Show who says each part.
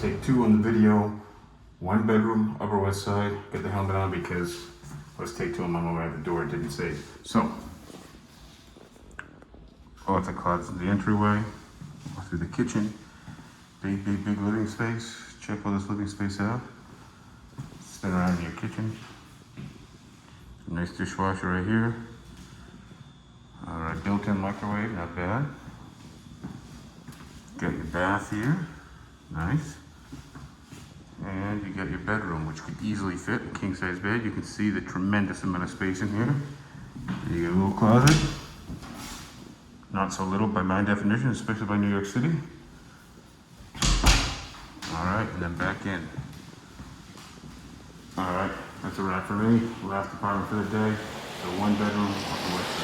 Speaker 1: take two on the video. One bedroom, Upper West Side. Get the helmet on because let's take two on my way out the door. It didn't say. So, lots of closets in the entryway. Go through the kitchen. Big living space. Check all this living space out. Spin around in your kitchen. Nice dishwasher right here. All right, built-in microwave, not bad. Got your bath here, nice. And you got your bedroom, which could easily fit a king-size bed. You can see the tremendous amount of space in here. You got a little closet. Not so little by my definition, especially by New York City. All right, and then back in. All right, that's a wrap for me. Last apartment for the day. So one bedroom, Upper West